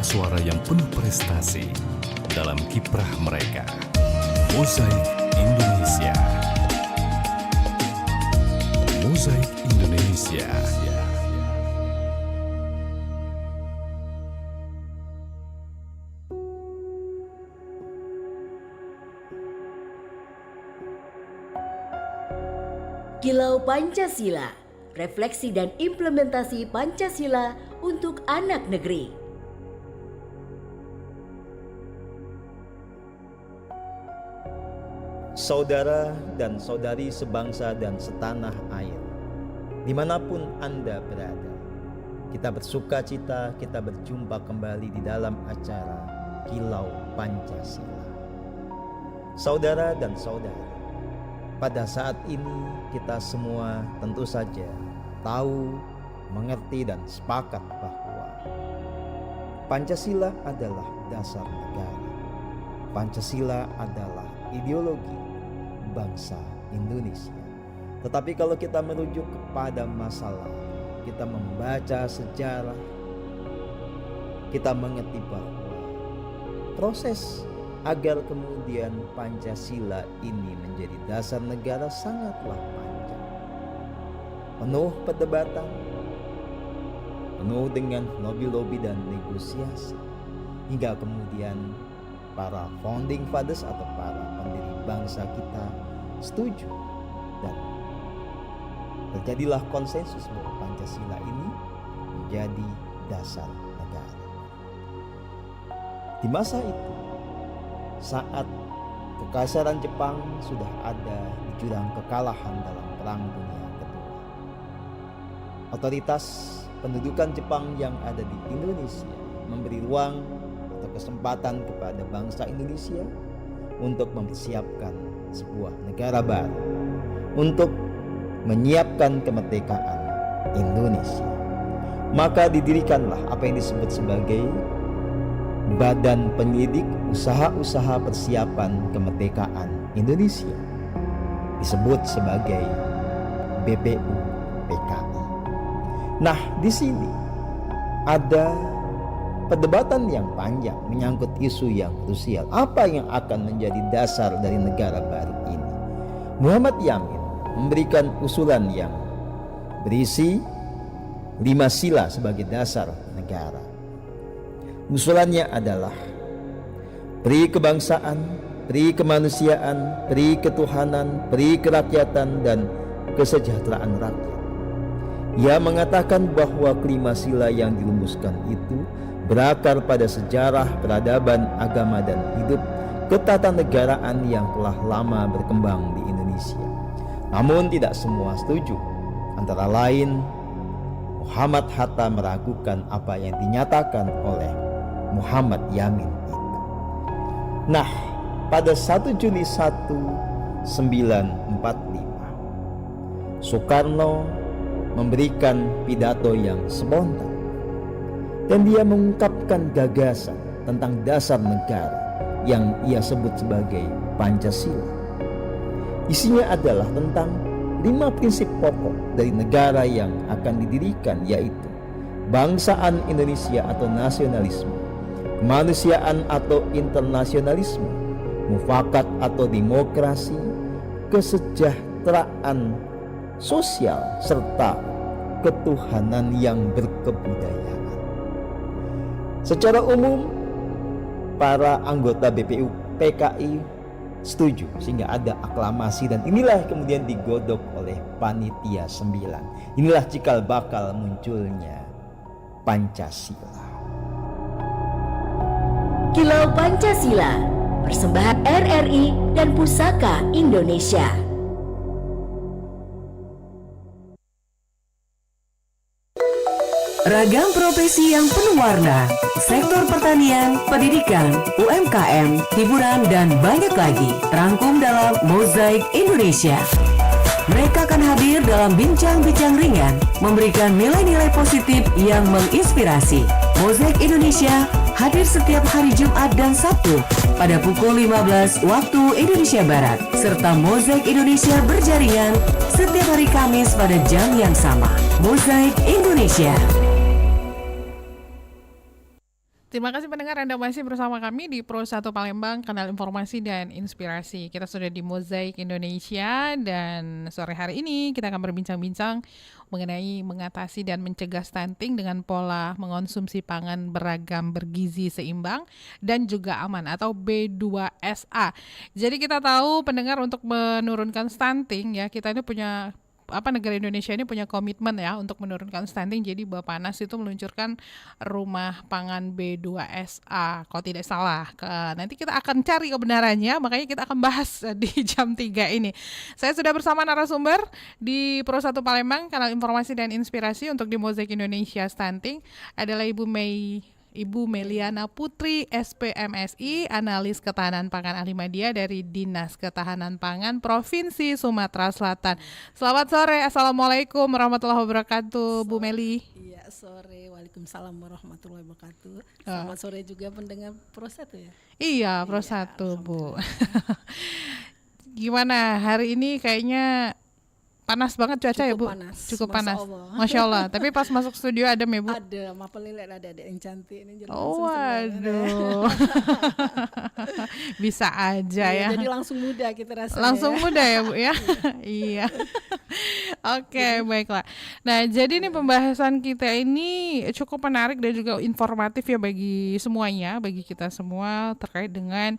suara-suara yang penuh prestasi dalam kiprah mereka. Mozaik Indonesia. Mozaik Indonesia. Kilau Pancasila, refleksi dan implementasi Pancasila untuk anak negeri. Saudara dan saudari sebangsa dan setanah air, dimanapun Anda berada, kita bersuka cita kita berjumpa kembali di dalam acara Kilau Pancasila. Saudara dan saudari, pada saat ini kita semua tentu saja tahu, mengerti dan sepakat bahwa Pancasila adalah dasar negara. Pancasila adalah ideologi bangsa Indonesia. Tetapi kalau kita merujuk kepada masa lalu, kita membaca sejarah, kita mengerti bahwa proses agar kemudian Pancasila ini menjadi dasar negara sangatlah panjang, penuh perdebatan, penuh dengan lobby-lobby dan negosiasi, hingga kemudian para founding fathers atau para pendiri bangsa kita setuju dan terjadilah konsensus bahwa Pancasila ini menjadi dasar negara. Di masa itu, saat kekaisaran Jepang sudah ada di jurang kekalahan dalam Perang Dunia Kedua, otoritas pendudukan Jepang yang ada di Indonesia memberi ruang atau kesempatan kepada bangsa Indonesia untuk mempersiapkan sebuah negara baru, untuk menyiapkan kemerdekaan Indonesia. Maka didirikanlah apa yang disebut sebagai Badan Penyelidik Usaha-Usaha Persiapan Kemerdekaan Indonesia, disebut sebagai BPUPKI. Nah, di sini ada perdebatan yang panjang menyangkut isu yang krusial. Apa yang akan menjadi dasar dari negara baru ini? Muhammad Yamin memberikan usulan yang berisi 5 sila sebagai dasar negara. Usulannya adalah peri kebangsaan, peri kemanusiaan, peri ketuhanan, peri kerakyatan, dan kesejahteraan rakyat. Ia mengatakan bahwa kelima sila yang dirumuskan itu berakar pada sejarah, peradaban, agama, dan hidup ketatanegaraan yang telah lama berkembang di Indonesia. Namun tidak semua setuju. Antara lain, Muhammad Hatta meragukan apa yang dinyatakan oleh Muhammad Yamin itu. Nah, pada 1 Juni 1945, Soekarno memberikan pidato yang spontan, dan dia mengungkapkan gagasan tentang dasar negara yang ia sebut sebagai Pancasila. Isinya adalah tentang 5 prinsip pokok dari negara yang akan didirikan, yaitu bangsaan Indonesia atau nasionalisme, kemanusiaan atau internasionalisme, mufakat atau demokrasi, kesejahteraan sosial, serta ketuhanan yang berkebudayaan. Secara umum, para anggota BPUPKI setuju sehingga ada aklamasi, dan inilah kemudian digodok oleh Panitia 9. Inilah cikal bakal munculnya Pancasila. Kilau Pancasila, persembahan RRI dan Pusaka Indonesia. Ragam profesi yang penuh warna, sektor pertanian, pendidikan, UMKM, hiburan, dan banyak lagi terangkum dalam Mozaik Indonesia. Mereka akan hadir dalam bincang-bincang ringan, memberikan nilai-nilai positif yang menginspirasi. Mozaik Indonesia hadir setiap hari Jumat dan Sabtu pada pukul 15 waktu Indonesia Barat, serta Mozaik Indonesia berjaringan setiap hari Kamis pada jam yang sama. Mozaik Indonesia. Terima kasih pendengar, Anda masih bersama kami di Pro 1 Palembang, kanal informasi dan inspirasi. Kita sudah di Mozaik Indonesia dan sore hari ini kita akan berbincang-bincang mengenai mengatasi dan mencegah stunting dengan pola mengonsumsi pangan beragam bergizi seimbang dan juga aman atau B2SA. Jadi kita tahu pendengar untuk menurunkan stunting ya, kita ini punya negara Indonesia ini punya komitmen ya untuk menurunkan stunting. Jadi Bappenas itu meluncurkan rumah pangan B2SA kalau tidak salah. Nanti kita akan cari kebenarannya, makanya kita akan bahas di jam 3 ini. Saya sudah bersama narasumber di Pro 1 Palembang, kanal informasi dan inspirasi untuk di Mozaik Indonesia Stunting adalah Ibu Meliana Putri, SPMSI, analis ketahanan pangan ahli media dari Dinas Ketahanan Pangan Provinsi Sumatera Selatan. Selamat sore, Assalamualaikum warahmatullahi wabarakatuh, Bu Meli. Iya, sore. Waalaikumsalam warahmatullahi wabarakatuh. Selamat sore juga pendengar Pro 1 ya. Iya, Pro 1, Bu. Gimana hari ini? Kayaknya panas banget cuaca ya, Bu? Cukup panas. Masya Allah. Tapi pas masuk studio adem ya, Bu? Ada, mapelilek ada yang cantik ini. Oh, waduh. Bisa aja ya. Jadi langsung muda kita rasanya. Langsung muda ya, Bu ya? Iya. Oke, baiklah. Nah, jadi nih pembahasan kita ini cukup menarik dan juga informatif ya bagi semuanya, bagi kita semua terkait dengan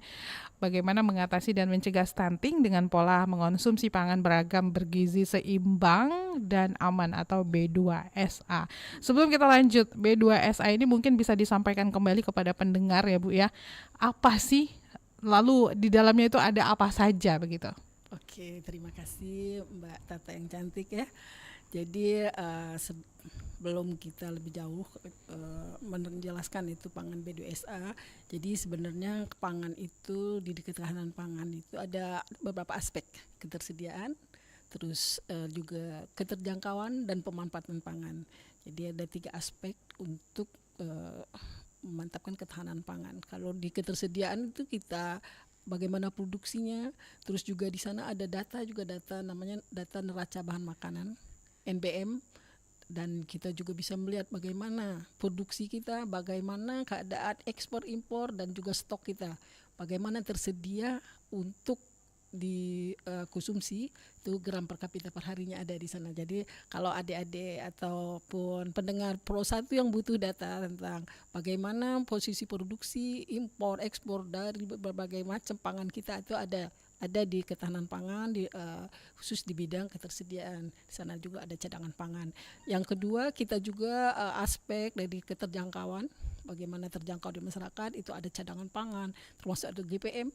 bagaimana mengatasi dan mencegah stunting dengan pola mengonsumsi pangan beragam bergizi seimbang dan aman atau B2SA. Sebelum kita lanjut, B2SA ini mungkin bisa disampaikan kembali kepada pendengar ya, Bu ya. Apa sih? Lalu di dalamnya itu ada apa saja begitu? Oke, terima kasih Mbak Tata yang cantik ya. Jadi sebelum kita lebih jauh menjelaskan itu pangan B2SA, jadi sebenarnya pangan itu di ketahanan pangan itu ada beberapa aspek, ketersediaan, terus juga keterjangkauan dan pemanfaatan pangan. Jadi ada 3 aspek untuk memantapkan ketahanan pangan. Kalau di ketersediaan itu kita bagaimana produksinya, terus juga di sana ada data namanya data neraca bahan makanan NBM, dan kita juga bisa melihat bagaimana produksi kita, bagaimana keadaan ekspor impor dan juga stok kita, bagaimana tersedia untuk dikonsumsi itu gram per kapita per harinya ada di sana. Jadi kalau adik-adik ataupun pendengar Pro 1 yang butuh data tentang bagaimana posisi produksi, impor, ekspor dari berbagai macam pangan kita itu ada di ketahanan pangan, khusus di bidang ketersediaan. Di sana juga ada cadangan pangan. Yang kedua, kita juga aspek dari keterjangkauan, bagaimana terjangkau di masyarakat, itu ada cadangan pangan, termasuk ada GPM,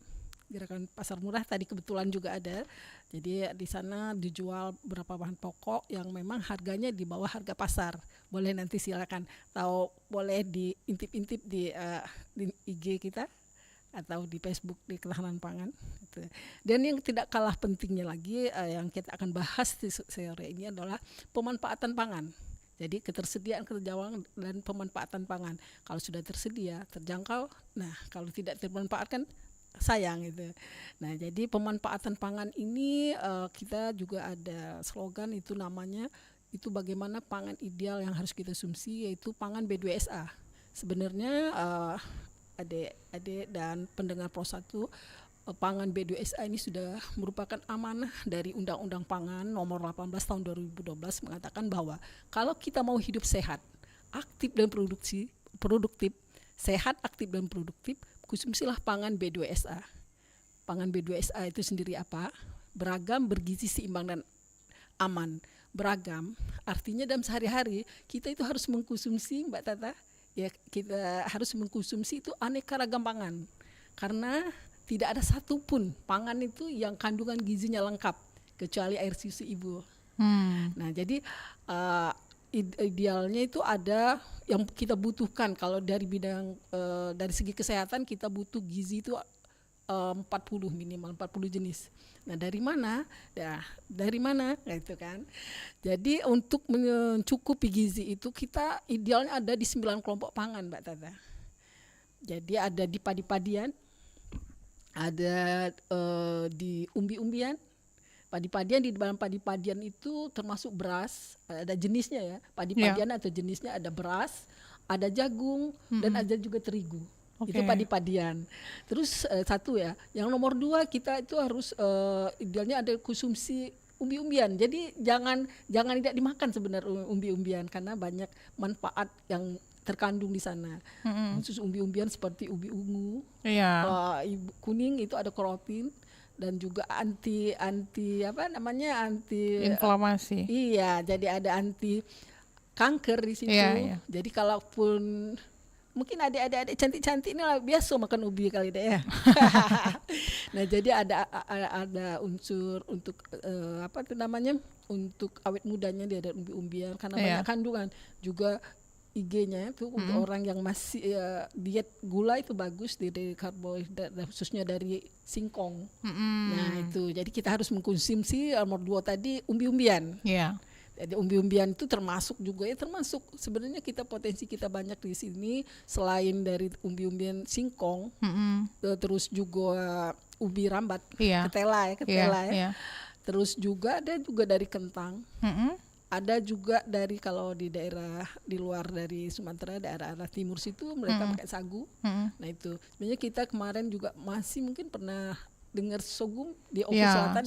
Gerakan Pasar Murah tadi kebetulan juga ada. Jadi di sana dijual beberapa bahan pokok yang memang harganya di bawah harga pasar. Boleh nanti silakan tahu, boleh diintip-intip di IG kita atau di Facebook di Ketahanan Pangan. Dan yang tidak kalah pentingnya lagi yang kita akan bahas di sore ini adalah pemanfaatan pangan. Jadi ketersediaan, keterjangkauan dan pemanfaatan pangan. Kalau sudah tersedia, terjangkau, nah kalau tidak termanfaatkan sayang gitu. Nah, jadi pemanfaatan pangan ini kita juga ada slogan itu namanya itu bagaimana pangan ideal yang harus kita konsumsi, yaitu pangan B2SA. Sebenarnya adik-adik dan pendengar Pro 1, pangan B2SA ini sudah merupakan amanah dari Undang-Undang Pangan nomor 18 tahun 2012 mengatakan bahwa kalau kita mau hidup sehat, aktif dan produktif, sehat, aktif dan produktif, konsumsilah pangan B2SA. Pangan B2SA itu sendiri apa? Beragam, bergizi, seimbang dan aman. Beragam artinya dalam sehari-hari kita itu harus mengkonsumsi, Mbak Tata, ya kita harus mengkonsumsi itu aneka ragam pangan. Karena tidak ada satupun pangan itu yang kandungan gizinya lengkap kecuali air susu ibu. Nah, jadi idealnya itu ada yang kita butuhkan. Kalau dari bidang dari segi kesehatan kita butuh gizi itu 40 minimal 40 jenis. Nah, dari mana? Ya, dari mana? Gitu kan. Jadi untuk mencukupi gizi itu kita idealnya ada di 9 kelompok pangan, Mbak Tata. Jadi ada di padi-padian, ada di umbi-umbian, padi-padian. Di dalam padi-padian itu termasuk beras, ada jenisnya ya, padi-padian atau jenisnya ada beras, ada jagung dan ada juga terigu. Oke. Itu padi-padian. Terus satu ya, yang nomor 2 kita itu harus idealnya ada konsumsi umbi-umbian. Jadi jangan tidak dimakan sebenarnya umbi-umbian karena banyak manfaat yang terkandung di sana. Khusus umbi-umbian seperti ubi ungu, Iya. kuning itu ada karotin dan juga anti Inflamasi. iya, jadi ada anti kanker di situ. Iya. Jadi kalaupun mungkin adik-adik cantik-cantik ini lah biasa makan ubi kali deh ya. Nah, jadi ada unsur untuk untuk awet mudanya dia ada umbi-umbian karena banyak kandungan. Juga IG-nya itu untuk orang yang masih diet gula itu bagus dari karbohidrat khususnya dari singkong. Nah, itu jadi kita harus mengkonsumsi nomor 2 tadi umbi-umbian. Iya. Jadi umbi-umbian itu termasuk sebenarnya potensi kita banyak di sini selain dari umbi-umbian singkong, terus juga ubi rambat, Iya. ketela ya. Iya. Terus juga ada juga dari kentang, ada juga dari kalau di daerah di luar dari Sumatera, daerah timur situ mereka pakai sagu. Nah itu sebenarnya kita kemarin juga masih mungkin pernah dengar sorghum di Oku Selatan,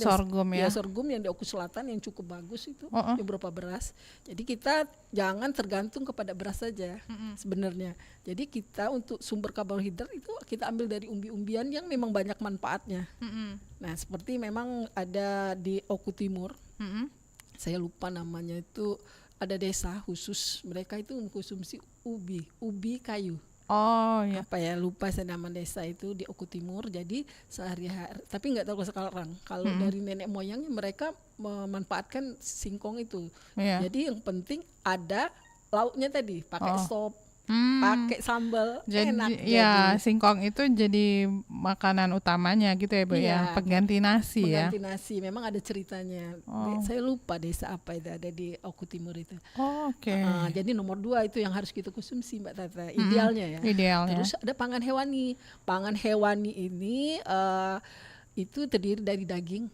sorghum yang di Oku Selatan yang cukup bagus itu, yang berupa beras. Jadi kita jangan tergantung kepada beras saja sebenarnya. Jadi kita untuk sumber karbohidrat itu kita ambil dari umbi-umbian yang memang banyak manfaatnya. Nah seperti memang ada di Oku Timur, saya lupa namanya itu, ada desa khusus mereka itu mengkonsumsi ubi kayu. Oh ya. Lupa saya nama desa itu di Oku Timur. Jadi sehari-hari, tapi nggak tahu sekarang. Kalau dari nenek moyangnya mereka memanfaatkan singkong itu. Jadi yang penting ada lauknya tadi, pakai sop, pakai sambal, enak. Ya, singkong itu jadi makanan utamanya gitu ya Bu ya, pengganti nasi ya. Pengganti nasi, memang ada ceritanya. Saya lupa desa apa itu ada di Oku Timur itu. Oke. Jadi nomor 2 itu yang harus kita konsumsi Mbak Tata, idealnya ya. Idealnya. Terus ada pangan hewani. Pangan hewani ini itu terdiri dari daging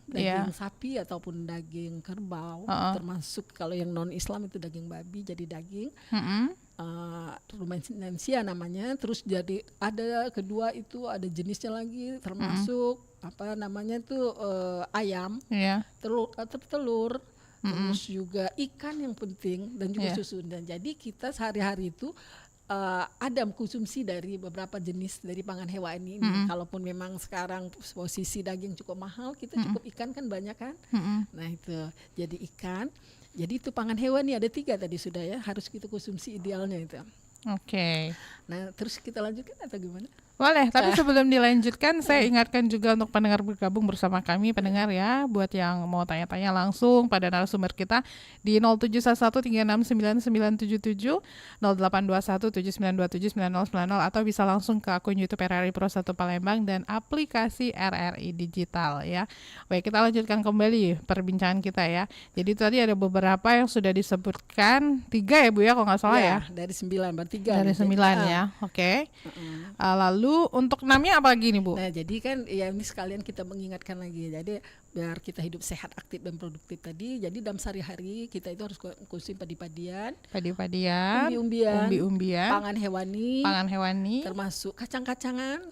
sapi ataupun daging kerbau, termasuk kalau yang non Islam itu daging babi jadi daging. Rumensia namanya. Terus jadi ada kedua itu ada jenisnya lagi, termasuk ayam, telur, terus juga ikan yang penting dan juga susu. Dan jadi kita sehari-hari itu ada konsumsi dari beberapa jenis dari pangan hewani ini. Kalaupun memang sekarang posisi daging cukup mahal, kita cukup ikan kan banyak kan. Nah itu jadi ikan. Jadi itu pangan hewani ada 3 tadi sudah ya, harus kita konsumsi idealnya itu. Oke. Nah terus kita lanjutkan atau gimana? Boleh, tapi sebelum dilanjutkan saya ingatkan juga untuk pendengar bergabung bersama kami, pendengar ya, buat yang mau tanya-tanya langsung pada narasumber kita di 0711369977, 082179279090 atau bisa langsung ke akun YouTube RRI Pro 1 Palembang dan aplikasi RRI Digital ya. Baik, kita lanjutkan kembali perbincangan kita ya. Jadi tadi ada beberapa yang sudah disebutkan, 3 ya Bu ya kalau nggak salah ya. Dari 9, berarti 3. Dari 9 ya, oke. Lalu untuk namanya apa lagi nih Bu? Nah jadi kan ya ini sekalian kita mengingatkan lagi, jadi biar kita hidup sehat, aktif dan produktif tadi. Jadi dalam sehari-hari kita itu harus konsumsi padi-padian, umbi-umbian, pangan hewani, termasuk kacang-kacangan,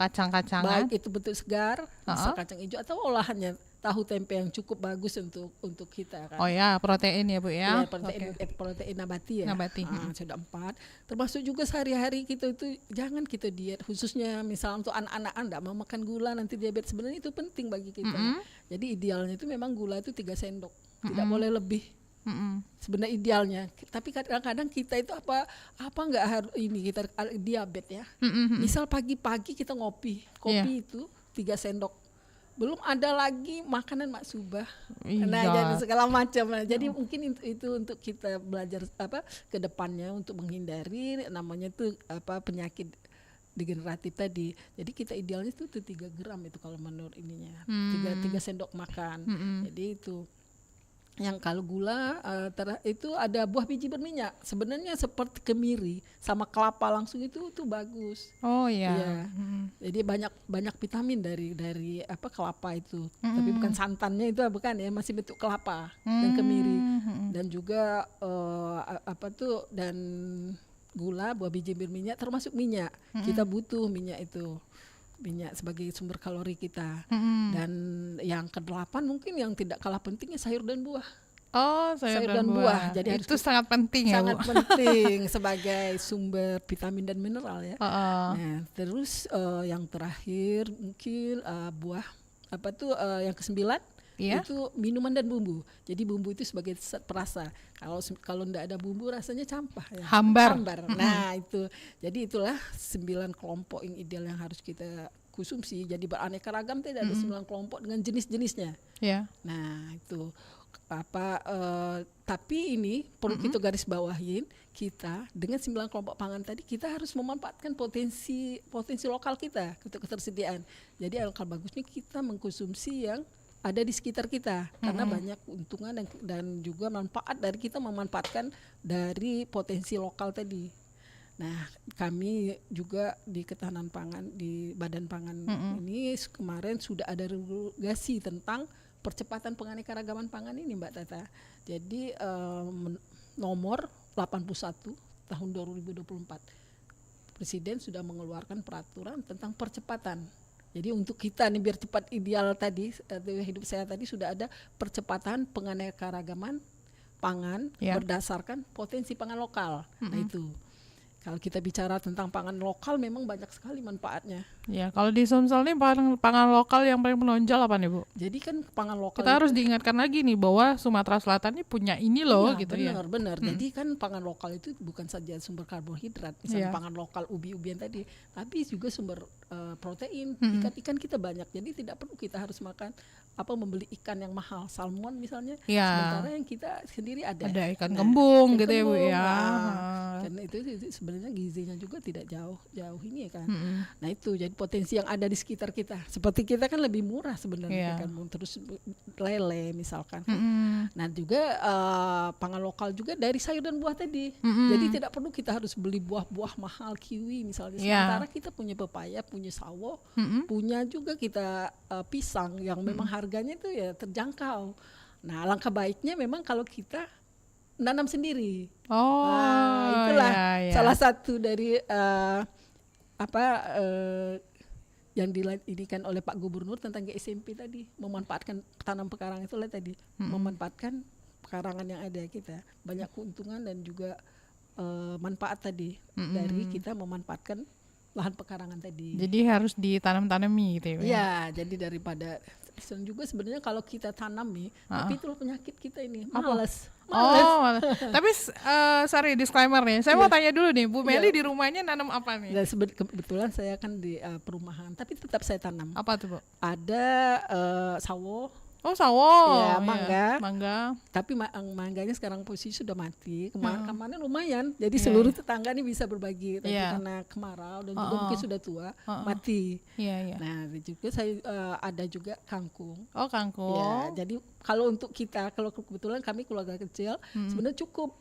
baik itu bentuk segar, bisa kacang hijau atau olahannya. Tahu tempe yang cukup bagus untuk kita kan. Oh ya, protein ya Bu ya. Protein nabati ya. Sudah 4. Termasuk juga sehari-hari kita itu jangan kita diet, khususnya misalnya untuk anak-anak Anda mau makan gula nanti diabetes, sebenarnya itu penting bagi kita. Jadi idealnya itu memang gula itu 3 sendok, tidak boleh lebih. Sebenarnya idealnya, tapi kadang-kadang kita itu apa nggak harus ini kita diabetes ya. Misal pagi-pagi kita kopi itu 3 sendok. Belum ada lagi makanan maksubah, nah jadi segala macam. Nah, jadi mungkin itu untuk kita belajar ke depannya untuk menghindari namanya itu penyakit degeneratif tadi. Jadi kita idealnya itu 3 gram itu kalau menurut ininya, 3 sendok makan. Jadi itu yang kalau gula itu ada buah biji berminyak, sebenarnya seperti kemiri sama kelapa langsung itu bagus. Oh iya. Jadi banyak vitamin dari kelapa itu, tapi bukan santannya itu bukan ya, masih bentuk kelapa dan kemiri dan juga dan gula, buah biji berminyak, termasuk minyak. Kita butuh minyak itu. Minyak sebagai sumber kalori kita. Dan yang ke-8 mungkin yang tidak kalah pentingnya sayur dan buah. Oh, sayur dan buah. Jadi itu sangat penting ya, sangat Bu. penting sebagai sumber vitamin dan mineral ya. Heeh. Nah, terus yang terakhir mungkin buah yang ke-9 Iya. itu minuman dan bumbu. Jadi bumbu itu sebagai zat perasa. Kalau enggak ada bumbu rasanya campah ya. Hambar. Nah, itu. Jadi itulah 9 kelompok yang ideal yang harus kita konsumsi. Jadi beraneka ragam, tidak ada 9 kelompok dengan jenis-jenisnya. Ya. Nah, itu tapi ini perlu kita garis bawahin, kita dengan 9 kelompok pangan tadi kita harus memanfaatkan potensi lokal kita untuk ketersediaan. Jadi alangkah bagusnya kita mengkonsumsi yang ada di sekitar kita, karena banyak keuntungan dan juga manfaat dari kita memanfaatkan dari potensi lokal tadi. Nah, kami juga di Ketahanan Pangan, di Badan Pangan ini kemarin sudah ada regulasi tentang percepatan penganekaragaman pangan ini, Mbak Tata. Jadi nomor 81 tahun 2024, Presiden sudah mengeluarkan peraturan tentang percepatan. Jadi untuk kita nih biar cepat ideal tadi, hidup saya tadi sudah ada percepatan penganekaragaman pangan berdasarkan potensi pangan lokal. Nah itu. Kalau kita bicara tentang pangan lokal memang banyak sekali manfaatnya. Ya, kalau di Sumsel nih pangan lokal yang paling menonjol apa nih, Bu? Jadi kan pangan lokal Kita harus diingatkan lagi nih bahwa Sumatera Selatan ini punya ini loh gitu ya. Benar. Jadi kan pangan lokal itu bukan saja sumber karbohidrat, misalnya pangan lokal ubi-ubian tadi, tapi juga sumber protein. Ikan-ikan kita banyak. Jadi tidak perlu kita harus makan membeli ikan yang mahal, salmon misalnya. Sementara yang kita sendiri ada ikan kembung ikan gitu kembung, ya, Bu ya. Karena itu sebenarnya gizinya juga tidak jauh ini kan. Nah itu jadi potensi yang ada di sekitar kita. Seperti kita kan lebih murah sebenarnya kan, terus lele misalkan. Nah juga pangan lokal juga dari sayur dan buah tadi. Jadi tidak perlu kita harus beli buah-buah mahal, kiwi misalnya. Sementara kita punya pepaya, punya sawo, punya juga kita pisang yang memang harganya itu ya terjangkau. Nah alangkah baiknya memang kalau kita nanam sendiri. Itulah salah satu dari yang diinikan oleh Pak Gubernur tentang GSMP tadi, memanfaatkan tanam pekarangan itu tadi, memanfaatkan pekarangan yang ada kita, banyak keuntungan dan juga manfaat tadi dari kita memanfaatkan lahan pekarangan tadi. Jadi harus ditanam-tanami gitu ya. Iya, jadi daripada juga sebenarnya kalau kita tanami, tapi itulah penyakit kita ini, malas. Tapi sorry disclaimer nih, saya mau tanya dulu nih, Bu Meli di rumahnya nanam apa nih? Kebetulan saya kan di perumahan, tapi tetap saya tanam. Apa tuh, Bu? Ada sawo. Oh sawo, ya, mangga. Tapi mangganya sekarang posisi sudah mati. Kemarin lumayan, jadi seluruh tetangga ini bisa berbagi. Tapi karena kemarau dan juga mungkin sudah tua, mati. Nah juga saya ada juga kangkung. Oh kangkung. Ya, jadi kalau untuk kita, kalau kebetulan kami keluarga kecil, sebenarnya cukup.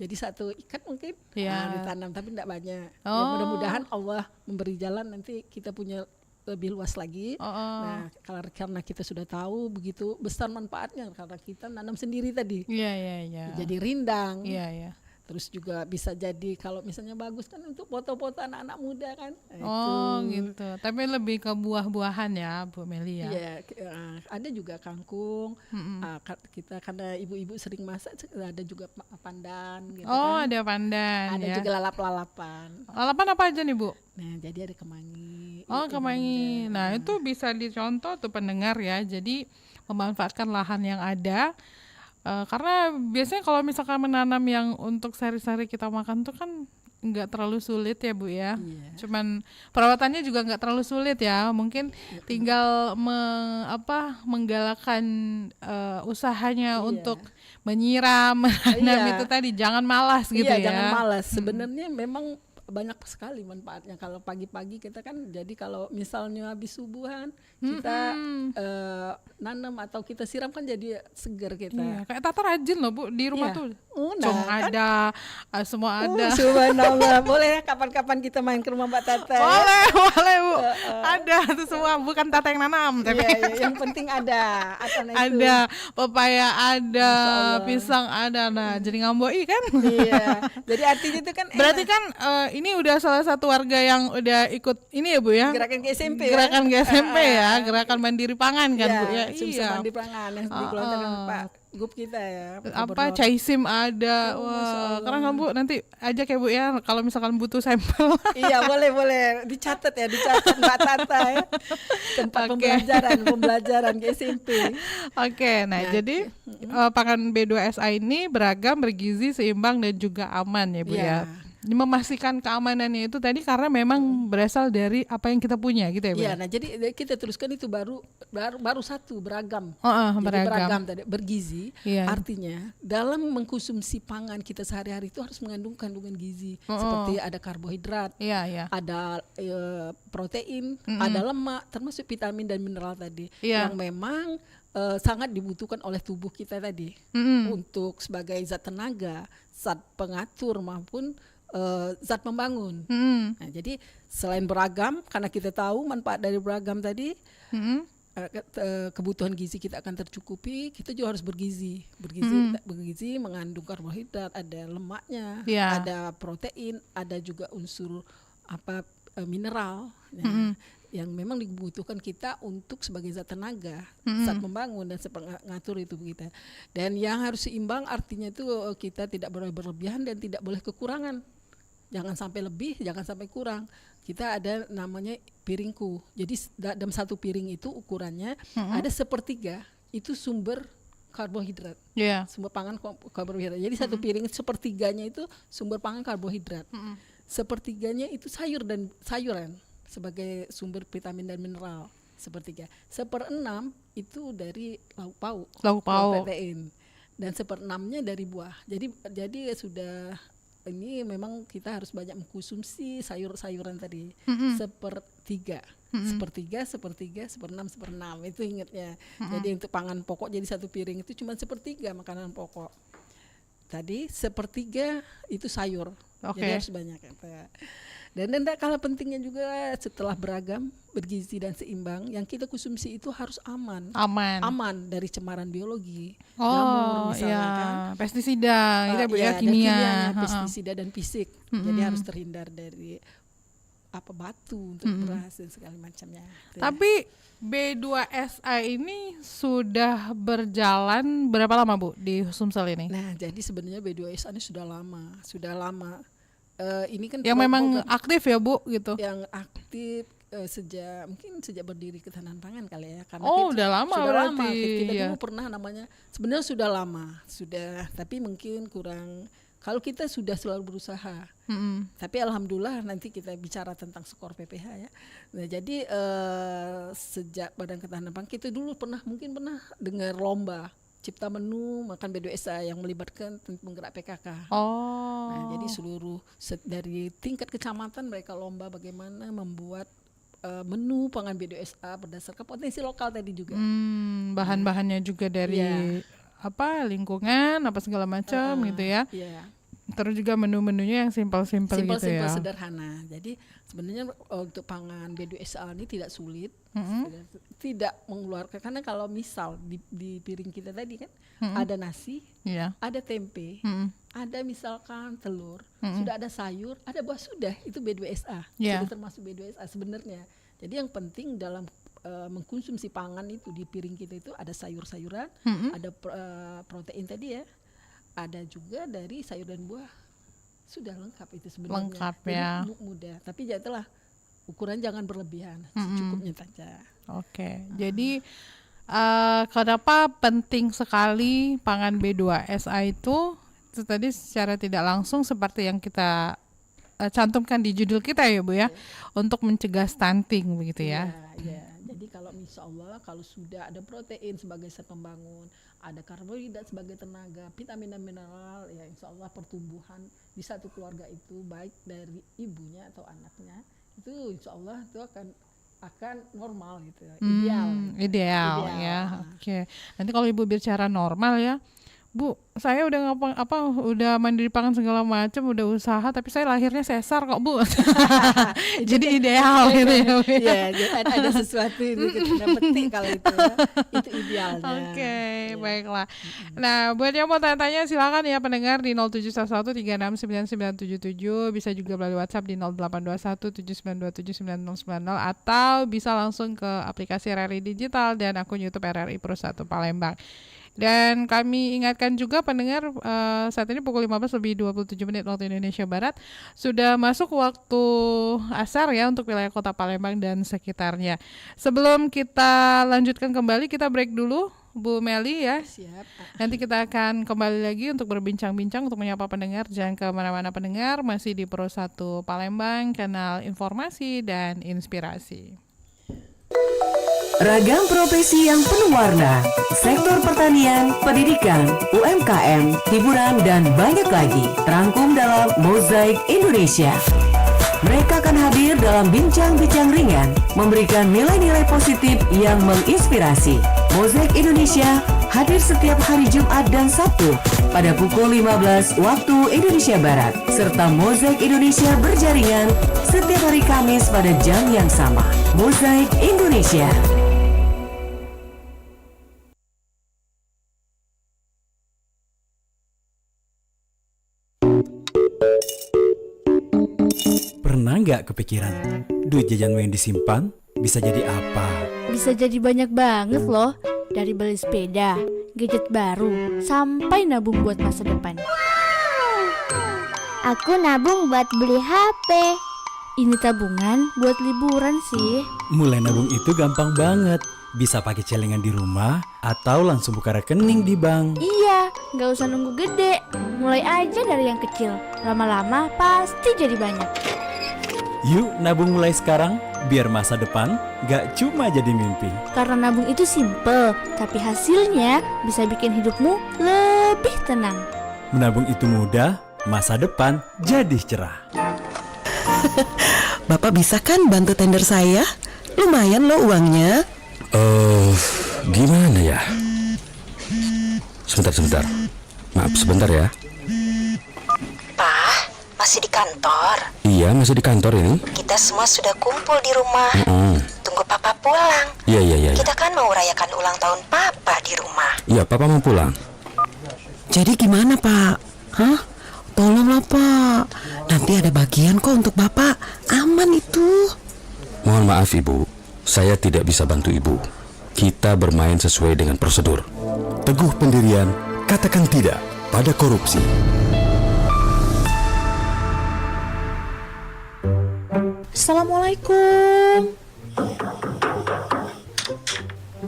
Jadi satu ikat mungkin ditanam, tapi tidak banyak. Ya, mudah-mudahan Allah memberi jalan nanti kita punya lebih luas lagi. Nah, karena kita sudah tahu begitu besar manfaatnya karena kita nanam sendiri tadi. Iya. Jadi rindang. Iya. Terus juga bisa jadi kalau misalnya bagus kan untuk foto-foto anak-anak muda kan. Gitu. Tapi lebih ke buah-buahan ya, Bu Meli ya. Iya, ada juga kangkung. Kita karena ibu-ibu sering masak, ada juga pandan gitu kan. Ada pandan. Ada juga lalap-lalapan. Lalapan apa aja nih, Bu? Nah, jadi ada kemangi. Kemangi. Nah, itu bisa dicontoh tuh pendengar ya. Jadi memanfaatkan lahan yang ada. Karena biasanya kalau misalkan menanam yang untuk sehari-hari kita makan tuh kan nggak terlalu sulit ya, Bu ya. Cuman perawatannya juga nggak terlalu sulit ya. Mungkin tinggal menggalakkan usahanya untuk menyiram, menanam itu tadi. Jangan malas gitu ya. Jangan malas. Sebenarnya memang banyak sekali manfaatnya. Kalau pagi-pagi kita kan, jadi kalau misalnya habis subuhan kita nanam atau kita siram kan jadi segar kita. Kayak Tata rajin loh, Bu, di rumah tuh. Cung ada, semua ada. Subhanallah. Boleh ya kapan-kapan kita main ke rumah Mbak Tata. Boleh Bu. ada itu semua, bukan Tata yang nanam, tapi Yang penting ada itu. ada pepaya, ada Masya Allah. pisang, ada. Nah, jadi ngamboi kan? Iya. Jadi artinya itu kan Berarti enak. kan ini udah salah satu warga yang udah ikut ini ya Bu ya? Gerakan ke SMP Gerakan GSMP ya, gerakan mandiri pangan kan Bu ya? Iya. Mandi pangan yang dikeluarkan Pak Gub kita ya. Apa Gubernur. Caisim ada. Oh, Masya Wah, Allah. keren kan Bu, nanti ajak ya Bu ya kalau misalkan butuh sampel. Iya boleh dicatat Mbak Tata ya. Tempat Oke. pembelajaran ke SMP. Oke, nah jadi pangan B2SA ini beragam, bergizi, seimbang dan juga aman ya Bu ya. Iya. Memastikan keamanannya itu tadi karena memang berasal dari apa yang kita punya gitu ya Bu. Iya, ya? nah jadi kita teruskan itu baru satu beragam. beragam. Jadi beragam tadi bergizi. Iya. Artinya dalam mengkonsumsi pangan kita sehari-hari itu harus mengandung kandungan gizi seperti ada karbohidrat, Iya. ada protein, ada lemak, termasuk vitamin dan mineral tadi Iya. yang memang sangat dibutuhkan oleh tubuh kita tadi untuk sebagai zat tenaga, zat pengatur maupun zat membangun. Nah, jadi selain beragam, karena kita tahu manfaat dari beragam tadi, kebutuhan gizi kita akan tercukupi, kita juga harus bergizi. Bergizi mengandung karbohidrat, ada lemaknya, Iya. ada protein, ada juga unsur mineral. Nah, yang memang dibutuhkan kita untuk sebagai zat tenaga, zat membangun dan pengatur itu kita. Dan yang harus seimbang artinya itu kita tidak boleh berlebihan dan tidak boleh kekurangan. Jangan sampai lebih, jangan sampai kurang. Kita ada namanya piringku. Jadi dalam satu piring itu ukurannya ada 1/3 itu sumber karbohidrat. Iya. Sumber pangan karbohidrat. Jadi satu piring 1/3-nya itu sumber pangan karbohidrat. 1/3-nya itu sayuran sebagai sumber vitamin dan mineral. 1/3. 1/6 itu dari lauk pauk. Protein. Dan 1/6-nya dari buah. Jadi sudah ini memang kita harus banyak mengkonsumsi sayuran tadi. 1/3. 1/3, 1/6, 1/6 itu ingatnya. Jadi untuk pangan pokok jadi satu piring itu cuma 1/3 makanan pokok. Tadi 1/3 itu sayur. Oke. Jadi harus banyak. Dan tidak kalah pentingnya juga setelah beragam, bergizi dan seimbang, yang kita konsumsi itu harus aman dari cemaran biologi, jamur misalnya kan. Pestisida, gitu ya Bu ya, Dan kimia. kimianya, pestisida dan fisik. Jadi harus terhindar dari batu untuk beras dan segala macamnya. Tapi B2SA ini sudah berjalan berapa lama Bu di Sumsel ini? Nah, jadi sebenarnya B2SA ini sudah lama. Ini kan Yang memang aktif ya Bu gitu. yang aktif sejak berdiri Ketahanan Pangan kali ya, karena Udah lama sudah berarti. lama. Kita Iya. dulu pernah namanya, sebenarnya sudah lama, tapi mungkin kurang. Kalau kita sudah selalu berusaha, tapi alhamdulillah nanti kita bicara tentang skor PPH ya. Nah, jadi sejak Badan Ketahanan Pangan kita dulu pernah dengar lomba cipta menu makan B2SA yang melibatkan penggerak PKK. Nah, jadi seluruh dari tingkat kecamatan mereka lomba bagaimana membuat menu pangan B2SA berdasarkan potensi lokal tadi juga. Bahan-bahannya juga dari lingkungan segala macam gitu ya. Iya. Terus juga menu-menunya yang simpel-simpel gitu ya. Sederhana. Jadi sebenarnya untuk pangan B2SA ini tidak sulit, tidak mengeluarkan, karena kalau misal di piring kita tadi kan ada nasi, ada tempe, ada misalkan telur, sudah ada sayur, ada buah, sudah itu B2SA, sudah termasuk B2SA sebenarnya. Jadi yang penting dalam mengkonsumsi pangan itu di piring kita itu ada sayur-sayuran, ada protein tadi ya, ada juga dari sayur dan buah, sudah lengkap itu sebenarnya. Lengkap jadi, ya. mudah, tapi jadilah ukuran jangan berlebihan, secukupnya saja. Oke, jadi kenapa penting sekali pangan B2SA itu tadi secara tidak langsung seperti yang kita cantumkan di judul kita ya Bu ya, untuk mencegah stunting begitu ya. Iya. Jadi kalau insya Allah kalau sudah ada protein sebagai zat pembangun, ada karbohidrat sebagai tenaga, vitamin dan mineral, ya insya Allah pertumbuhan di satu keluarga itu baik dari ibunya atau anaknya itu insya Allah itu akan normal gitu, ideal Ideal ya. Oke. Nanti kalau Ibu bicara normal ya, Bu, saya udah udah mandiri pangan segala macam, udah usaha, tapi saya lahirnya sesar kok, Bu. Jadi ideal gitu ya, Bu. Iya, ada sesuatu itu kita petik kalau itu ya. Itu idealnya. Oke, baiklah. Nah, buat yang mau tanya-tanya silakan ya pendengar di 0711369977, bisa juga melalui WhatsApp di 082179279090 atau bisa langsung ke aplikasi RRI Digital dan akun YouTube RRI Pro 1 Palembang. Dan kami ingatkan juga pendengar saat ini pukul 15:27 waktu Indonesia Barat sudah masuk waktu asar ya untuk wilayah Kota Palembang dan sekitarnya. Sebelum kita lanjutkan kembali, kita break dulu Bu Meli ya. Siap. Nanti kita akan kembali lagi untuk berbincang-bincang, untuk menyapa pendengar. Jangan kemana-mana pendengar, masih di Pro 1 Palembang, kanal informasi dan inspirasi. Ragam profesi yang penuh warna, sektor pertanian, pendidikan, UMKM, hiburan, dan banyak lagi terangkum dalam Mozaik Indonesia. Mereka akan hadir dalam bincang-bincang ringan, memberikan nilai-nilai positif yang menginspirasi. Mozaik Indonesia hadir setiap hari Jumat dan Sabtu pada pukul 15 waktu Indonesia Barat, serta Mozaik Indonesia berjaringan setiap hari Kamis pada jam yang sama. Mozaik Indonesia. Pernah nggak kepikiran, duit jajanmu yang disimpan bisa jadi apa? Bisa jadi banyak banget loh. Dari beli sepeda, gadget baru, sampai nabung buat masa depan. Aku nabung buat beli HP. Ini tabungan buat liburan sih. Mulai nabung itu gampang banget. Bisa pakai celengan di rumah atau langsung buka rekening di bank. Iya, gak usah nunggu gede. Mulai aja dari yang kecil. Lama-lama pasti jadi banyak. Yuk nabung mulai sekarang, biar masa depan gak cuma jadi mimpi. Karena nabung itu simple, tapi hasilnya bisa bikin hidupmu lebih tenang. Menabung itu mudah, masa depan jadi cerah. Bapak bisa kan bantu tender saya? Lumayan loh uangnya. Gimana ya? Sebentar. Maaf sebentar ya. Pak, masih di kantor? Iya, masih di kantor ini. Kita semua sudah kumpul di rumah. Tunggu Papa pulang. Iya. Kita kan mau rayakan ulang tahun Papa di rumah. Iya, Papa mau pulang. Jadi gimana Pak? Hah? Tolonglah Pak. Nanti ada bagian kok untuk Bapak. Aman itu. Mohon maaf Ibu, saya tidak bisa bantu Ibu. Kita bermain sesuai dengan prosedur. Teguh pendirian, katakan tidak pada korupsi. Assalamualaikum.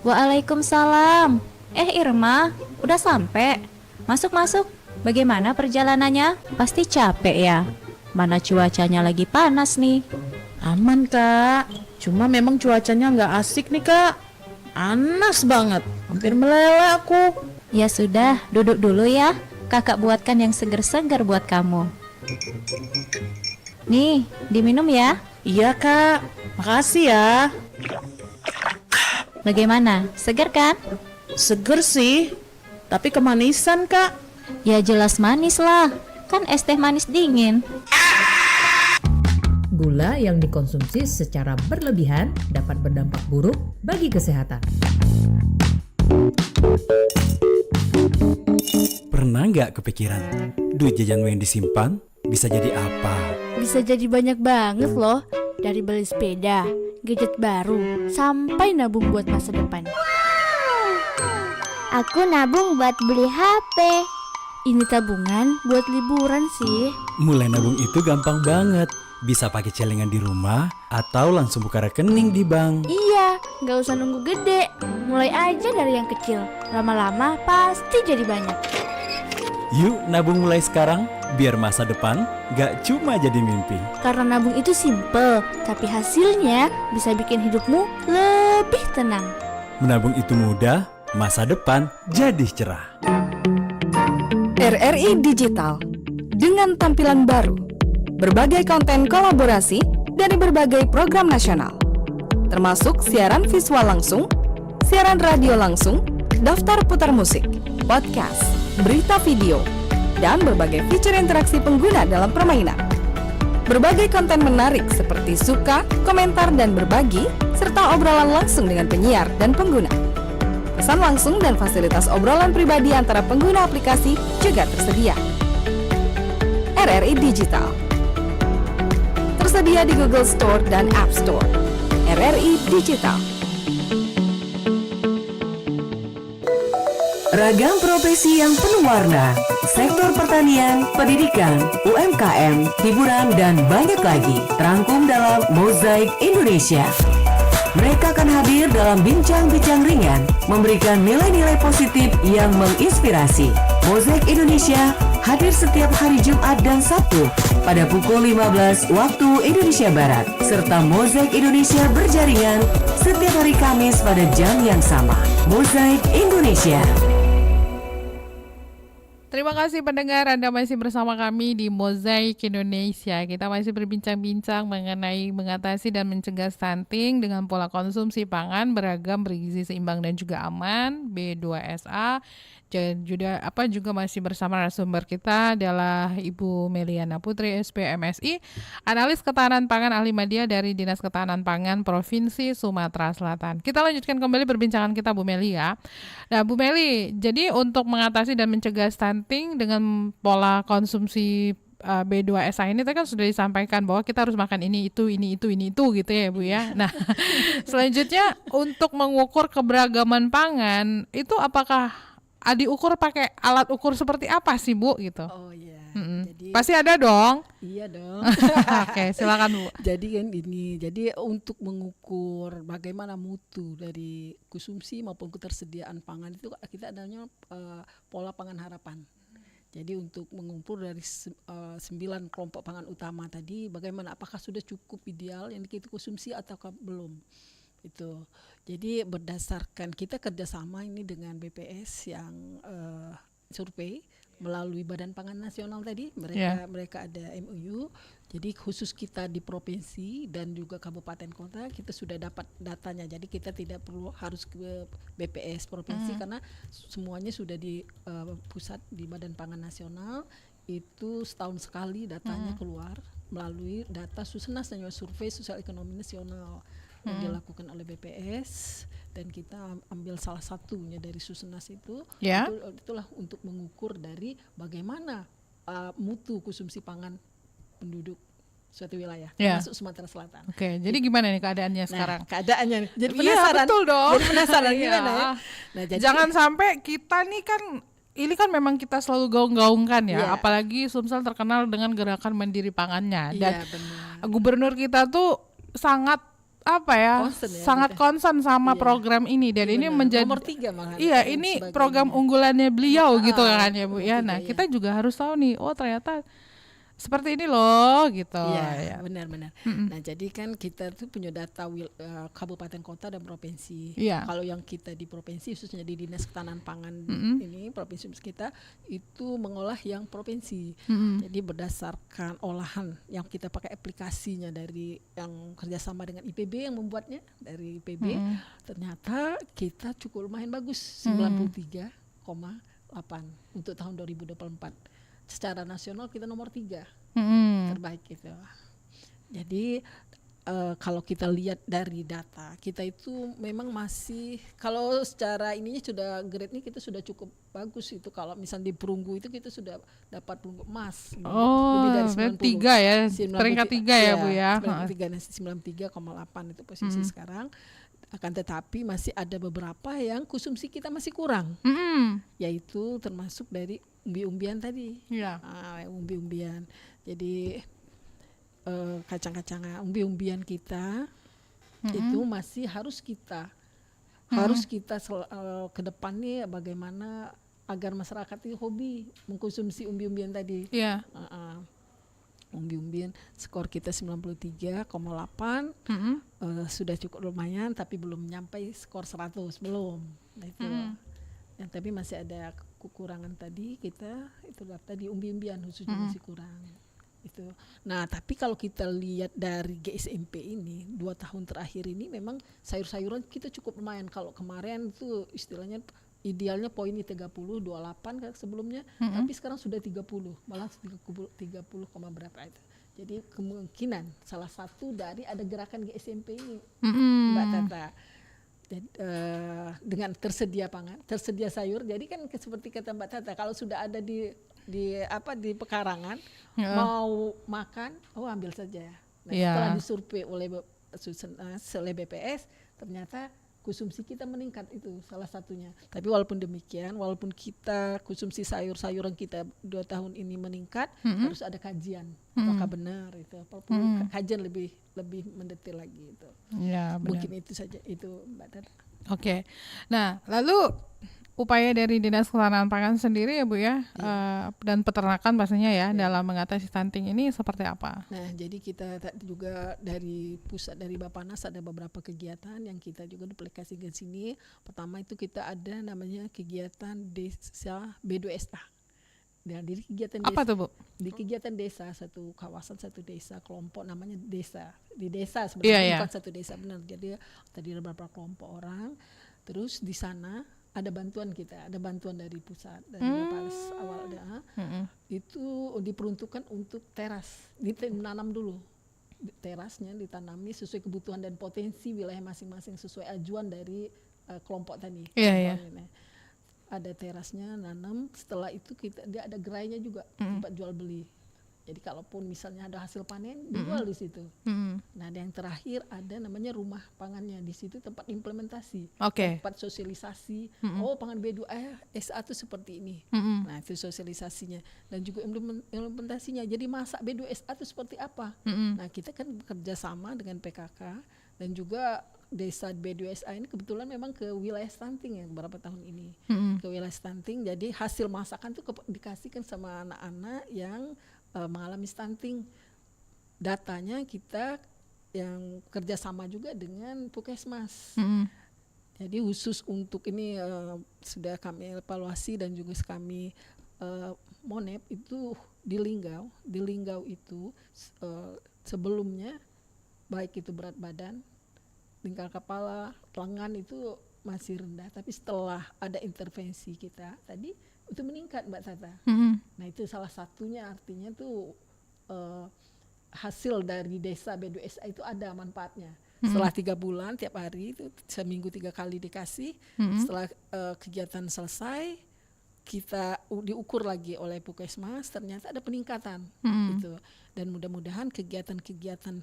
Waalaikumsalam. Irma, udah sampai? Masuk. Bagaimana perjalanannya? Pasti capek ya? Mana cuacanya lagi panas nih. Aman Kak, cuma memang cuacanya nggak asik nih Kak. Panas banget, hampir meleleh aku. Ya sudah, duduk dulu ya. Kakak buatkan yang segar-segar buat kamu. Nih, diminum ya. Iya Kak, makasih ya. Bagaimana, segar kan? Seger sih, tapi kemanisan Kak. Ya jelas manis lah, kan es teh manis dingin. Gula yang dikonsumsi secara berlebihan dapat berdampak buruk bagi kesehatan. Pernah nggak kepikiran, duit jajanmu yang disimpan bisa jadi apa? Bisa jadi banyak banget loh. Dari beli sepeda, gadget baru, sampai nabung buat masa depan. Aku nabung buat beli HP. Ini tabungan buat liburan sih. Mulai nabung itu gampang banget. Bisa pakai celengan di rumah atau langsung buka rekening di bank. Iya, gak usah nunggu gede. Mulai aja dari yang kecil. Lama-lama pasti jadi banyak. Yuk nabung mulai sekarang, biar masa depan gak cuma jadi mimpi. Karena nabung itu simple, tapi hasilnya bisa bikin hidupmu lebih tenang. Menabung itu mudah, masa depan jadi cerah. RRI Digital dengan tampilan baru, berbagai konten kolaborasi dari berbagai program nasional, termasuk siaran visual langsung, siaran radio langsung, daftar putar musik, podcast, berita video, dan berbagai fitur interaksi pengguna dalam permainan. Berbagai konten menarik seperti suka, komentar, dan berbagi, serta obrolan langsung dengan penyiar dan pengguna. Pesan langsung dan fasilitas obrolan pribadi antara pengguna aplikasi juga tersedia. RRI Digital tersedia di Google Store dan App Store. RRI Digital. Ragam profesi yang penuh warna, sektor pertanian, pendidikan, UMKM, hiburan, dan banyak lagi terangkum dalam Mozaik Indonesia. Mereka akan hadir dalam bincang-bincang ringan, memberikan nilai-nilai positif yang menginspirasi. Mozaik Indonesia hadir setiap hari Jumat dan Sabtu pada pukul 15 waktu Indonesia Barat, serta Mozaik Indonesia berjaringan setiap hari Kamis pada jam yang sama. Mozaik Indonesia. Terima kasih pendengar, Anda masih bersama kami di Mozaik Indonesia. Kita masih berbincang-bincang mengenai mengatasi dan mencegah stunting dengan pola konsumsi pangan beragam, bergizi seimbang dan juga aman, B2SA. Juga masih bersama narasumber kita adalah Ibu Meliana Putri, SPMSI, analis ketahanan pangan ahli media dari Dinas Ketahanan Pangan Provinsi Sumatera Selatan. Kita lanjutkan kembali perbincangan kita, Bu Meli ya. Nah, Bu Meli, jadi untuk mengatasi dan mencegah stunting dengan pola konsumsi B2SA ini kan sudah disampaikan bahwa kita harus makan ini itu gitu ya Bu ya. Nah, selanjutnya untuk mengukur keberagaman pangan itu apakah diukur pakai alat ukur seperti apa sih Bu gitu? Oh iya. Jadi, pasti ada dong. Iya dong. Oke, silakan Bu. Jadi untuk mengukur bagaimana mutu dari konsumsi maupun ketersediaan pangan itu kita adanya pola pangan harapan. Jadi untuk mengukur dari 9 kelompok pangan utama tadi, bagaimana apakah sudah cukup ideal yang kita konsumsi ataukah belum? Itu. Jadi berdasarkan kita kerjasama ini dengan BPS yang survei melalui Badan Pangan Nasional tadi, mereka ada MOU. Jadi khusus kita di provinsi dan juga kabupaten kota kita sudah dapat datanya. Jadi kita tidak perlu harus ke BPS provinsi karena semuanya sudah di pusat di Badan Pangan Nasional. Itu setahun sekali datanya keluar melalui data Susenas dan survei sosial ekonomi nasional yang dilakukan oleh BPS, dan kita ambil salah satunya dari Susenas itu. Itulah untuk mengukur dari bagaimana mutu konsumsi pangan penduduk suatu wilayah termasuk Sumatera Selatan. Oke, jadi gimana nih keadaannya sekarang? Keadaannya nih. Jadi penasaran. Betul dong. Jadi penasaran gimana ya? Nah, jadi, jangan sampai kita nih kan ini kan memang kita selalu gaung-gaungkan ya, apalagi Sumsel terkenal dengan gerakan mandiri pangannya, dan gubernur kita tuh sangat sangat concern sama program ini, dan ini menjadi nomor 3 malah. Ini program unggulannya beliau gitu kan ya Bu ya. Nah, kita juga harus tahu nih, oh ternyata seperti ini loh gitu. Iya, benar-benar. Nah, jadi kan kita tuh punya data kabupaten, kota dan provinsi. Kalau yang kita di provinsi, khususnya di Dinas Ketahanan Pangan ini provinsi kita itu mengolah yang provinsi. Jadi berdasarkan olahan yang kita pakai aplikasinya dari yang kerjasama dengan IPB yang membuatnya dari IPB, ternyata kita cukup lumayan bagus, 93,8 untuk tahun 2024. Secara nasional kita nomor 3 terbaik gitu. Jadi kalau kita lihat dari data kita itu memang masih, kalau secara ininya sudah grade-nya kita sudah cukup bagus itu. Kalau misalnya di perunggu itu kita sudah dapat perunggu emas lebih dari 90. 3 ya, peringkat 3 ya Bu ya. Peringkat 3 93,8 itu posisi sekarang. Akan tetapi masih ada beberapa yang konsumsi kita masih kurang, yaitu termasuk dari umbi-umbian tadi, umbi-umbian. Jadi kacang-kacangan, umbi-umbian kita itu masih harus kita ke depannya bagaimana agar masyarakat itu hobi mengkonsumsi umbi-umbian tadi. Umbi-umbian skor kita 93,8, sudah cukup lumayan, tapi belum nyampe skor 100, belum. Nah, itu. Yang tapi masih ada kekurangan tadi, kita itu tadi umbi-umbian khususnya masih kurang. Itu. Nah, tapi kalau kita lihat dari GSMP ini 2 tahun terakhir ini memang sayur-sayuran kita cukup lumayan. Kalau kemarin itu istilahnya idealnya poinnya 30, 28 kan sebelumnya, tapi sekarang sudah 30, malah 30, berapa itu. Jadi kemungkinan salah satu dari ada gerakan GSMP ini, Mbak Tata. Jadi, dengan tersedia pangan, tersedia sayur. Jadi kan seperti kata Mbak Tata, kalau sudah ada di pekarangan, mau makan, ambil saja. Nah, setelah disurvei oleh BPS, ternyata konsumsi kita meningkat, itu salah satunya. Tapi walaupun demikian, walaupun kita konsumsi sayur-sayuran kita 2 tahun ini meningkat, harus ada kajian apakah benar itu, perlu kajian lebih mendetail lagi itu. Ya, mungkin itu saja itu Mbak Tata. Oke. Nah, lalu upaya dari Dinas Ketahanan Pangan sendiri ya Bu ya, dan peternakan pastinya ya, dalam mengatasi stunting ini seperti apa? Nah, jadi kita juga dari pusat, dari Bappenas ada beberapa kegiatan yang kita juga duplikasikan ke sini. Pertama itu kita ada namanya kegiatan desa B2SA. Dan di kegiatan apa desa, tuh Bu? Di kegiatan desa, satu kawasan, satu desa, kelompok namanya desa. Di desa sebenarnya bukan satu desa, benar. Jadi tadi ada beberapa kelompok orang. Terus di sana ada bantuan kita, ada bantuan dari pusat, dari Bappenas awal ada. Itu diperuntukkan untuk teras, ditanam dulu. Terasnya ditanami sesuai kebutuhan dan potensi wilayah masing-masing, sesuai ajuan dari kelompok tadi. Ada terasnya, nanam, setelah itu dia ada gerainya juga, tempat jual beli. Jadi kalaupun misalnya ada hasil panen, dijual di situ. Nah, yang terakhir ada namanya rumah pangannya, di situ tempat implementasi, tempat sosialisasi. Pangan B2SA itu seperti ini. Nah, itu sosialisasinya dan juga implementasinya. Jadi masak B2SA itu seperti apa? Nah, kita kan kerjasama dengan PKK dan juga desa B2SA ini kebetulan memang ke wilayah stunting ya beberapa tahun ini. Ke wilayah stunting, jadi hasil masakan itu dikasihkan sama anak-anak yang mengalami stunting. Datanya kita yang kerjasama juga dengan Puskesmas. Jadi khusus untuk ini sudah kami evaluasi dan juga kami monep itu di Linggau. Di Linggau itu sebelumnya baik itu berat badan, tingkal kepala, lengan itu masih rendah, tapi setelah ada intervensi kita tadi itu meningkat Mbak Tata. Nah, itu salah satunya, artinya tuh hasil dari desa B2SA itu ada manfaatnya. Setelah 3 bulan tiap hari itu seminggu 3 kali dikasih. Setelah kegiatan selesai kita diukur lagi oleh Puskesmas, ternyata ada peningkatan gitu. Dan mudah-mudahan kegiatan-kegiatan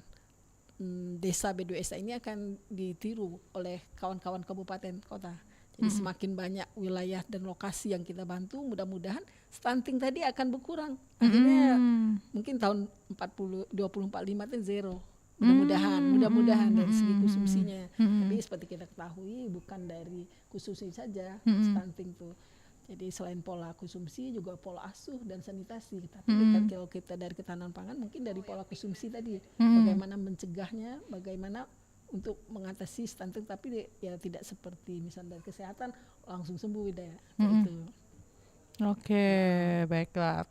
desa B2SA ini akan ditiru oleh kawan-kawan kabupaten kota. Jadi semakin banyak wilayah dan lokasi yang kita bantu, mudah-mudahan stunting tadi akan berkurang. Akhirnya mungkin tahun 2045 itu zero. Mudah-mudahan dari segi konsumsinya. Tapi seperti kita ketahui bukan dari konsumsi saja stunting tuh. Jadi selain pola konsumsi juga pola asuh dan sanitasi. Tapi kalau kita dari ketahanan pangan mungkin dari pola konsumsi tadi, bagaimana mencegahnya, bagaimana untuk mengatasi stunting, tapi ya tidak seperti misalnya dari kesehatan langsung sembuh ya. Itu. Oke, baiklah.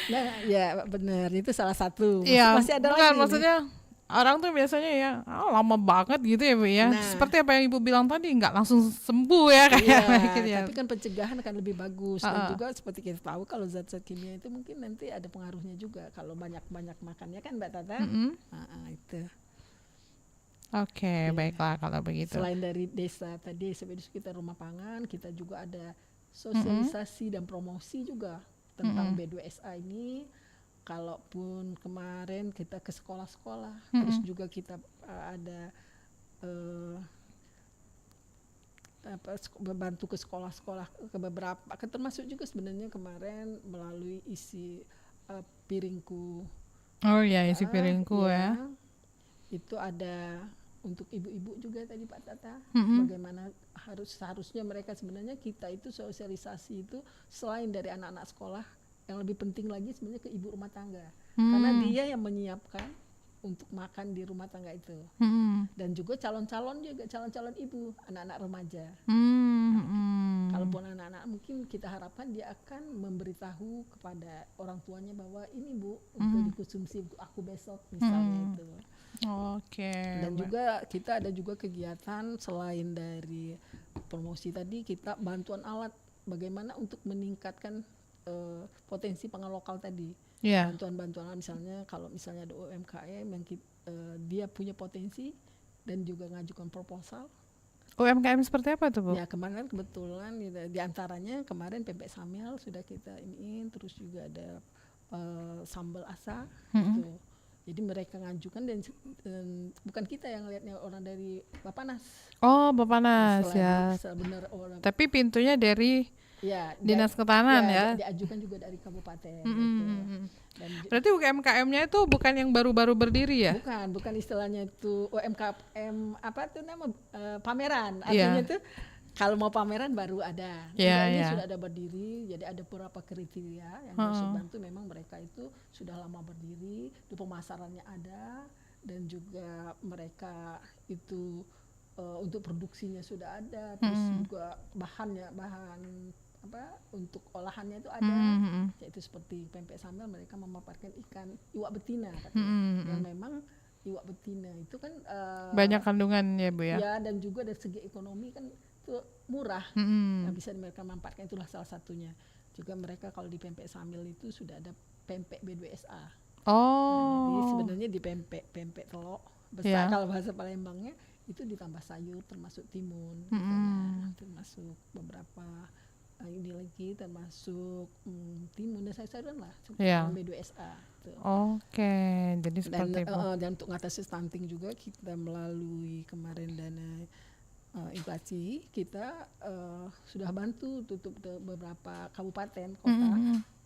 Nah, ya benar, itu salah satu. Iya, masih ada lagi. Maksudnya orang tuh biasanya ya lama banget gitu ya Bu ya. Nah, seperti apa yang Ibu bilang tadi, nggak langsung sembuh ya kayak gitu ya. Tapi kan pencegahan akan lebih bagus. Dan juga seperti kita tahu kalau zat-zat kimia itu mungkin nanti ada pengaruhnya juga kalau banyak-banyak makannya kan Mbak Tata. Itu. Oke, baiklah kalau begitu. Selain dari desa tadi sebagai kita rumah pangan, kita juga ada sosialisasi dan promosi juga tentang B2SA ini. Kalaupun kemarin kita ke sekolah-sekolah, terus juga kita ada bantu ke sekolah-sekolah, ke beberapa, termasuk juga sebenarnya kemarin melalui isi piringku. Oh ya, isi piringku ya. Itu ada untuk ibu-ibu juga tadi Pak Tata, bagaimana seharusnya mereka sebenarnya kita itu sosialisasi itu selain dari anak-anak sekolah, yang lebih penting lagi sebenarnya ke ibu rumah tangga, karena dia yang menyiapkan untuk makan di rumah tangga itu, dan juga calon-calon ibu, anak-anak remaja. Kalaupun anak-anak mungkin kita harapkan dia akan memberitahu kepada orang tuanya bahwa ini Bu untuk dikonsumsi untuk aku besok misalnya itu. Oke. Dan juga kita ada juga kegiatan selain dari promosi tadi, kita bantuan alat bagaimana untuk meningkatkan potensi pangan lokal tadi. Yeah. Bantuan-bantuan misalnya kalau misalnya ada UMKM yang dia punya potensi dan juga ngajukan proposal. UMKM seperti apa tuh, Bu? Ya kemarin kebetulan di antaranya kemarin pempek samyal sudah kita iniin, terus juga ada sambal asa gitu. Jadi mereka ngajukan dan bukan kita yang lihatnya, orang dari Bappenas. Oh, Bappenas ya. Benar orang. Tapi pintunya dari Dinas Ketahanan ya. Diajukan juga dari kabupaten. Dan berarti UMKM-nya itu bukan yang baru-baru berdiri ya? Bukan istilahnya itu UMKM apa tuh nama pameran. Artinya itu kalau mau pameran baru ada. Ini sudah ada berdiri, jadi ada beberapa kriteria yang harus dibantu. Memang mereka itu sudah lama berdiri, di pemasarannya ada, dan juga mereka itu untuk produksinya sudah ada, terus juga bahan untuk olahannya itu ada, yaitu seperti pempek sambal mereka memaparkan iwak betina katanya. Yang memang iwak betina itu kan banyak kandungan ya, Bu ya. Ya, dan juga dari segi ekonomi kan itu murah, yang bisa mereka manfaatkan, itulah salah satunya. Juga mereka kalau di pempek sambil itu sudah ada pempek B2SA. Jadi sebenarnya di pempek telok besar, kalau bahasa Palembangnya itu ditambah sayur termasuk timun, termasuk beberapa ini lagi termasuk timun dan sayur-sayuran lah, B2SA. Oke, jadi seperti itu. Dan untuk mengatasi stunting juga kita melalui kemarin dana inflasi, kita sudah bantu tutup beberapa kabupaten kota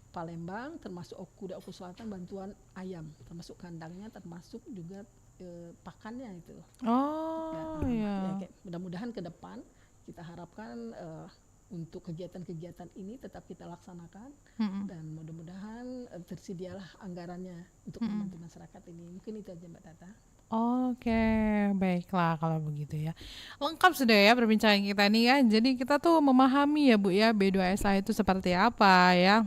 Palembang, termasuk Oku Selatan, bantuan ayam, termasuk kandangnya, termasuk juga pakannya itu. Mudah-mudahan ke depan kita harapkan untuk kegiatan-kegiatan ini tetap kita laksanakan, dan mudah-mudahan tersedialah anggarannya untuk membantu masyarakat ini. Mungkin itu aja Mbak Tata. Oke, baiklah kalau begitu ya. Lengkap sudah ya perbincangan kita nih ya. Jadi kita tuh memahami ya Bu ya, B2SA itu seperti apa ya.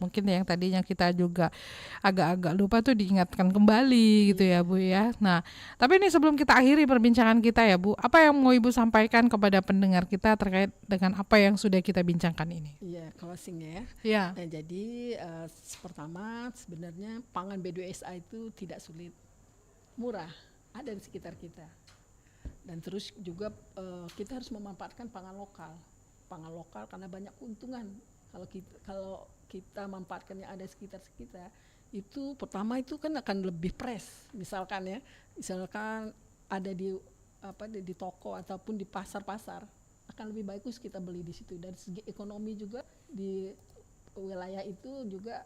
Mungkin yang tadinya kita juga agak-agak lupa tuh diingatkan kembali gitu ya Bu ya. Nah, tapi ini sebelum kita akhiri perbincangan kita ya Bu, apa yang mau Ibu sampaikan kepada pendengar kita terkait dengan apa yang sudah kita bincangkan ini? Iya, closingnya ya. Iya. Nah, jadi pertama sebenarnya pangan B2SA itu tidak sulit, murah, ada di sekitar kita. Dan terus juga kita harus memanfaatkan pangan lokal karena banyak keuntungan kalau kita manfaatkan yang ada sekitar kita. Itu pertama itu kan akan lebih fresh, misalkan ada di toko ataupun di pasar-pasar, akan lebih bagus kita beli di situ. Dari segi ekonomi juga di wilayah itu juga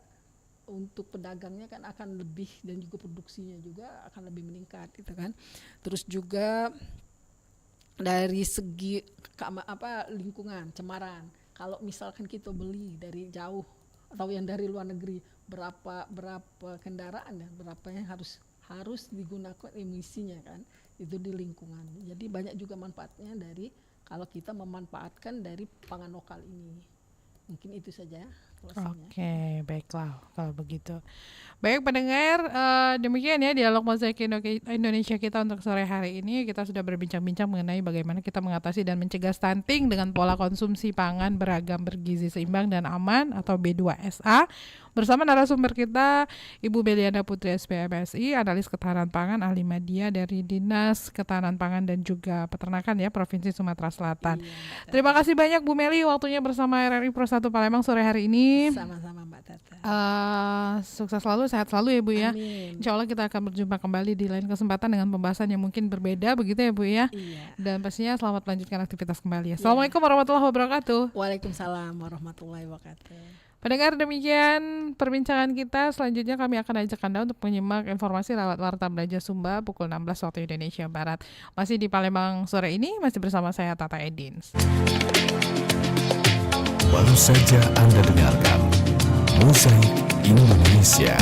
untuk pedagangnya kan akan lebih, dan juga produksinya juga akan lebih meningkat gitu kan. Terus juga dari segi lingkungan, cemaran. Kalau misalkan kita beli dari jauh atau yang dari luar negeri, berapa kendaraan ya, berapa yang harus digunakan emisinya kan, itu di lingkungan. Jadi banyak juga manfaatnya dari kalau kita memanfaatkan dari pangan lokal ini. Mungkin itu saja. Oke, baiklah kalau begitu. Baik pendengar, demikian ya dialog Mozaik Indonesia kita untuk sore hari ini. Kita sudah berbincang-bincang mengenai bagaimana kita mengatasi dan mencegah stunting dengan pola konsumsi pangan beragam, bergizi seimbang dan aman atau B2SA. Bersama narasumber kita Ibu Beliana Putri SPMSI, analis ketahanan pangan, ahli media dari Dinas Ketahanan Pangan dan juga Peternakan ya Provinsi Sumatera Selatan. Terima kasih banyak Bu Meli waktunya bersama RRI Pro 1 Palembang sore hari ini. Sama-sama Mbak Tata. Sukses selalu, sehat selalu ya Bu ya. Amin. Insya Allah kita akan berjumpa kembali di lain kesempatan dengan pembahasan yang mungkin berbeda begitu ya Bu ya. Iya. Dan pastinya selamat melanjutkan aktivitas kembali ya. Assalamualaikum warahmatullahi wabarakatuh. Waalaikumsalam warahmatullahi wabarakatuh. Pendengar, demikian perbincangan kita. Selanjutnya kami akan ajak Anda untuk menyimak informasi lewat Warta Belajar Sumba pukul 16 waktu Indonesia Barat. Masih di Palembang sore ini, masih bersama saya Tata Edins. Baru saja Anda dengarkan Mozaik Indonesia.